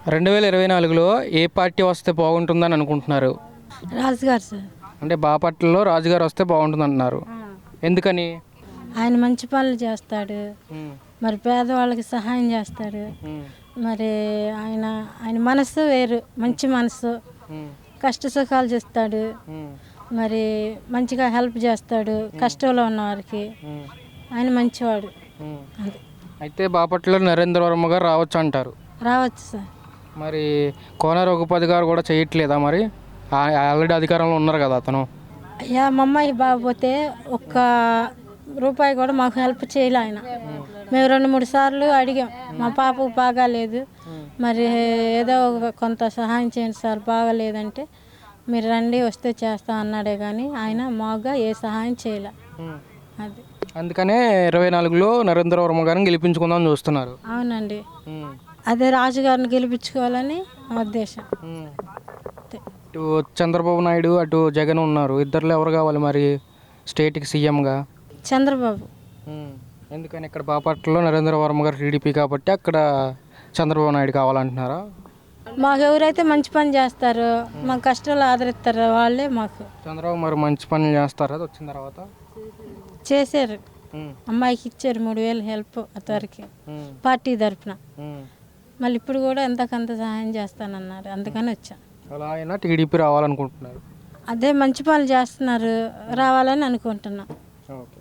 2024లో ఏ party వస్తే బాగుంటుందని అనుకుంటున్నారు? రాజుగారు సార్. అంటే బాపట్లలో రాజుగారు వస్తే బాగుంటుంది అంటున్నారు. ఎందుకని? ఆయన మంచి పనులు చేస్తాడు, ఉమ్, మరి పేదవాళ్ళకి సహాయం చేస్తాడు. ఉమ్, మరి ఆయన ఆయన మనసు వేరు, మంచి మనసు, ఉమ్, కష్ట సుఖాలు చూస్తాడు. ఉమ్, మరి మంచిగా హెల్ప్ చేస్తాడు కష్టంలో ఉన్న వారికి. ఉమ్, ఆయన మంచివాడు. ఉమ్. అది అయితే బాపట్లలో నరేంద్ర వర్మ గారు రావచ్చు అంటారు. రావచ్చు సార్. మరి కోన రఘుపతి గారు కూడా చేయట్లేదా? మరి ఆల్రెడీ అధికారంలో ఉన్నారు కదా అతను. అయ్యా మా అమ్మాయి బాగపోతే ఒక్క రూపాయి కూడా మాకు హెల్ప్ చేయలే ఆయన. మేము 2-3 సార్లు అడిగాం, మా పాపకు బాగాలేదు, మరి ఏదో కొంత సహాయం చేయండి సార్, బాగాలేదంటే మీరు రండి వస్తే చేస్తా అన్నాడే కానీ ఆయన మాగా ఏ సహాయం చేయలే. ఉమ్. అది అందుకనే 24లో నరేంద్ర వర్మ గారిని గెలిపించుకుందామని చూస్తున్నారు. అవునండి, ఉమ్, అదే రాజుగారిని గెలిపించుకోవాలని నా ఉద్దేశం. ఉమ్. అంతే. ఇటు చంద్రబాబు నాయుడు, అటు జగన్ ఉన్నారు. ఇద్దరిలో ఎవరు కావాలి మరి స్టేట్కి సీఎంగా? చంద్రబాబు. ఎందుకని ఇక్కడ బాపట్లలో నరేంద్ర వర్మ గారు టీడీపీ కాబట్టి అక్కడ చంద్రబాబు నాయుడు కావాలంటున్నారా? మాకు ఎవరైతే మంచి పని చేస్తారో, మా కష్టాలు ఆదరిస్తారో వాళ్ళే మాకు. చంద్రబాబు మరి మంచి పనులు చేస్తారా అది వచ్చిన తర్వాత? చేశారు, ఉమ్, అమ్మాయికి ఇచ్చారు 3,000 హెల్ప్ అతనికి ఉమ్, పార్టీ తరఫున. ఉమ్. మళ్ళీ ఇప్పుడు కూడా ఎంతకంత సహాయం చేస్తానన్నారు, అందుకని వచ్చా. అలా అయినా టీడీపీ రావాలనుకుంటున్నారు. అదే మంచి పనులు చేస్తున్నారు, రావాలని అనుకుంటున్నా. ఓకే.